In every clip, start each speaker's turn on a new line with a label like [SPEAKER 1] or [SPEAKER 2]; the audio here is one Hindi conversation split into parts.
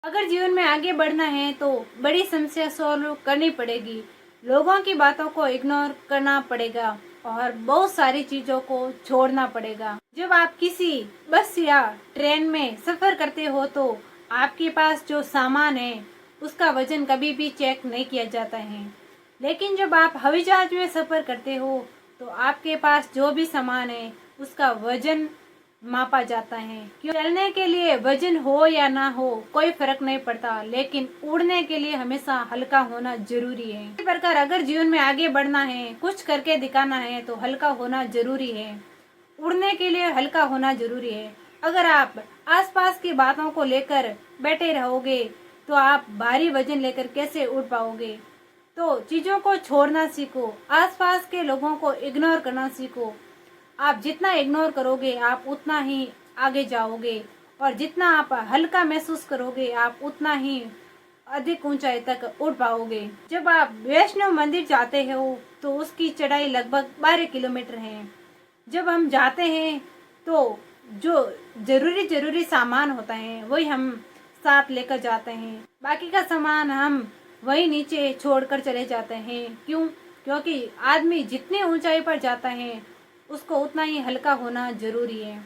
[SPEAKER 1] अगर जीवन में आगे बढ़ना है तो बड़ी समस्या सॉल्व करनी पड़ेगी। लोगों की बातों को इग्नोर करना पड़ेगा और बहुत सारी चीजों को छोड़ना पड़ेगा। जब आप किसी बस या ट्रेन में सफर करते हो तो आपके पास जो सामान है उसका वजन कभी भी चेक नहीं किया जाता है। लेकिन जब आप हवाई जहाज में सफर करते हो तो आपके पास जो भी सामान है उसका वजन मापा जाता है। क्यों? चलने के लिए वजन हो या ना हो कोई फर्क नहीं पड़ता, लेकिन उड़ने के लिए हमेशा हल्का होना जरूरी है। इसी प्रकार अगर जीवन में आगे बढ़ना है, कुछ करके दिखाना है तो हल्का होना जरूरी है। उड़ने के लिए हल्का होना जरूरी है। अगर आप आसपास की बातों को लेकर बैठे रहोगे तो आप भारी वजन लेकर कैसे उड़ पाओगे। तो चीजों को छोड़ना सीखो, आसपास के लोगों को इग्नोर करना सीखो। आप जितना इग्नोर करोगे आप उतना ही आगे जाओगे, और जितना आप हल्का महसूस करोगे आप उतना ही अधिक ऊंचाई तक उड़ पाओगे। जब आप वैष्णो मंदिर जाते हो तो उसकी चढ़ाई लगभग 12 किलोमीटर है। जब हम जाते हैं तो जो जरूरी सामान होता है वही हम साथ लेकर जाते हैं, बाकी का सामान हम वही नीचे छोड़कर चले जाते हैं। क्यों? क्योंकि आदमी जितनी ऊंचाई पर जाता है उसको उतना ही हल्का होना जरूरी है।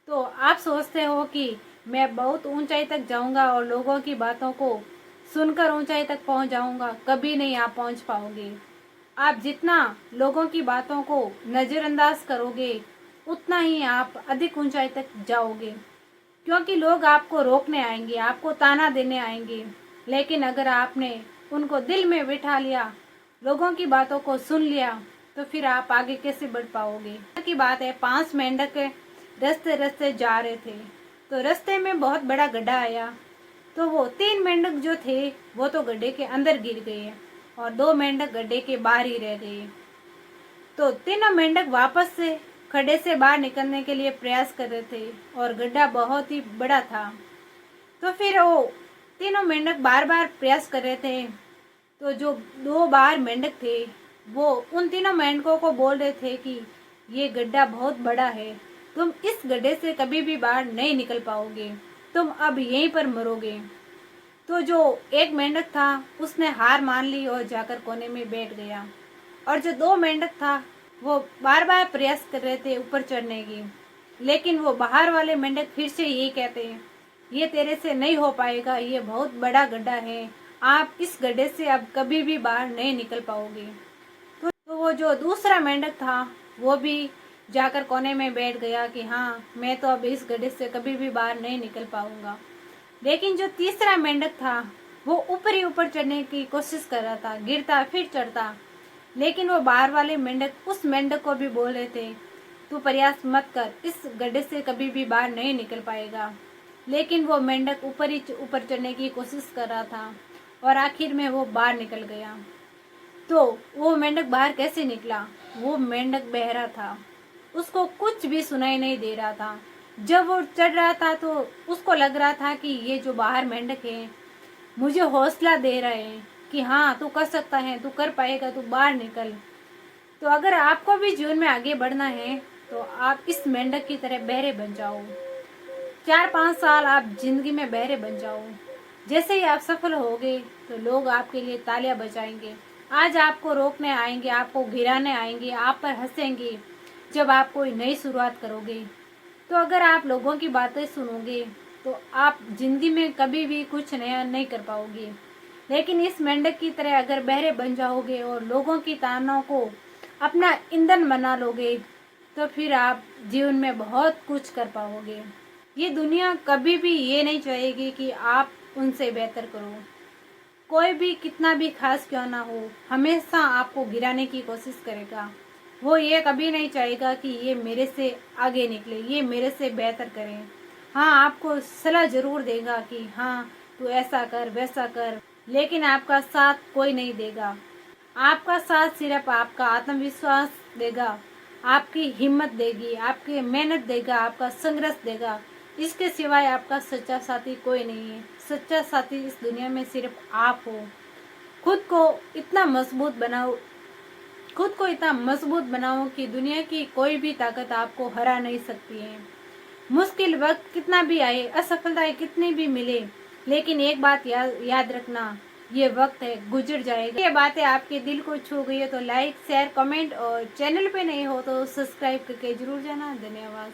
[SPEAKER 1] तो आप सोचते हो कि मैं बहुत ऊंचाई तक जाऊंगा और लोगों की बातों को सुनकर ऊंचाई तक पहुंच जाऊंगा, कभी नहीं आप पहुंच पाओगे। आप जितना लोगों की बातों को नजरअंदाज करोगे उतना ही आप अधिक ऊंचाई तक जाओगे, क्योंकि लोग आपको रोकने आएंगे, आपको ताना देने आएंगे। लेकिन अगर आपने उनको दिल में बिठा लिया, लोगों की बातों को सुन लिया, तो फिर आप आगे कैसे बढ़ पाओगे। की बात है, 5 मेंढक रास्ते रास्ते जा रहे थे तो रास्ते में बहुत बड़ा गड्ढा आया। तो वो 3 मेंढक जो थे वो तो गड्ढे के अंदर गिर गए और 2 मेंढक गड्ढे के बाहर ही रह गए। तो तीनों मेंढक वापस से खड्डे से बाहर निकलने के लिए प्रयास कर रहे थे और गड्ढा बहुत ही बड़ा था। तो फिर वो तीनों मेंढक बार बार प्रयास कर रहे थे। तो जो 2 बाहर मेंढक थे वो उन तीनों मेंढकों को बोल रहे थे कि ये गड्ढा बहुत बड़ा है, तुम इस गड्ढे से कभी भी बाहर नहीं निकल पाओगे, तुम अब यहीं पर मरोगे। तो जो एक मेंढक था उसने हार मान ली और जाकर कोने में बैठ गया, और जो 2 मेंढक था वो बार बार प्रयास कर रहे थे ऊपर चढ़ने की। लेकिन वो बाहर वाले मेंढक फिर से यही कहते हैं, ये तेरे से नहीं हो पाएगा, ये बहुत बड़ा गड्ढा है, आप इस गड्ढे से अब कभी भी बाहर नहीं निकल पाओगे। तो वो जो दूसरा मेंढक था वो भी जाकर कोने में बैठ गया कि हाँ, मैं तो अब इस गड्ढे से कभी भी बाहर नहीं निकल पाऊंगा। लेकिन जो तीसरा मेंढक था वो ऊपर ही ऊपर चढ़ने की कोशिश कर रहा था, गिरता फिर चढ़ता। लेकिन वो बाहर वाले मेंढक उस मेंढक को भी बोल रहे थे, तू प्रयास मत कर, इस गड्ढे से कभी भी बाहर नहीं निकल पाएगा। लेकिन वो मेंढक ऊपर ही ऊपर चढ़ने की कोशिश कर रहा था और आखिर में वो बाहर निकल गया। तो वो मेंढक बाहर कैसे निकला? वो मेंढक बहरा था, उसको कुछ भी सुनाई नहीं दे रहा था। जब वो चढ़ रहा था तो उसको लग रहा था कि ये जो बाहर मेंढक है मुझे हौसला दे रहे हैं कि हाँ, तू कर सकता है, तू कर पाएगा, तू बाहर निकल। तो अगर आपको भी जीवन में आगे बढ़ना है तो आप इस मेंढक की तरह बहरे बन जाओ। 4-5 साल आप जिंदगी में बहरे बन जाओ। जैसे ही आप सफल होगे तो लोग आपके लिए तालियां बजाएंगे। आज आपको रोकने आएंगे, आपको गिराने आएंगे, आप पर हंसेंगे जब आप कोई नई शुरुआत करोगे। तो अगर आप लोगों की बातें सुनोगे तो आप जिंदगी में कभी भी कुछ नया नहीं कर पाओगे। लेकिन इस मेंढक की तरह अगर बहरे बन जाओगे और लोगों की तानों को अपना ईंधन बना लोगे तो फिर आप जीवन में बहुत कुछ कर पाओगे। ये दुनिया कभी भी ये नहीं चाहेगी कि आप उनसे बेहतर करो। कोई भी कितना भी खास क्यों ना हो, हमेशा आपको गिराने की कोशिश करेगा। वो ये कभी नहीं चाहेगा कि ये मेरे से आगे निकले, ये मेरे से बेहतर करे। हाँ, आपको सलाह जरूर देगा कि हाँ, तू ऐसा कर वैसा कर, लेकिन आपका साथ कोई नहीं देगा। आपका साथ सिर्फ आपका आत्मविश्वास देगा, आपकी हिम्मत देगी, आपकी मेहनत देगा, आपका संघर्ष देगा। इसके सिवाय आपका सच्चा साथी कोई नहीं है। सच्चा साथी इस दुनिया में सिर्फ आप हो। खुद को इतना मजबूत बनाओ, खुद को इतना मजबूत बनाओ कि दुनिया की कोई भी ताकत आपको हरा नहीं सकती है। मुश्किल वक्त कितना भी आए, असफलताएं कितनी भी मिले, लेकिन एक बात याद रखना, ये वक्त है गुजर जाएगा। ये बातें आपके दिल को छू गई है तो लाइक शेयर कमेंट और चैनल पे नहीं हो तो सब्सक्राइब करके जरूर जाना। धन्यवाद।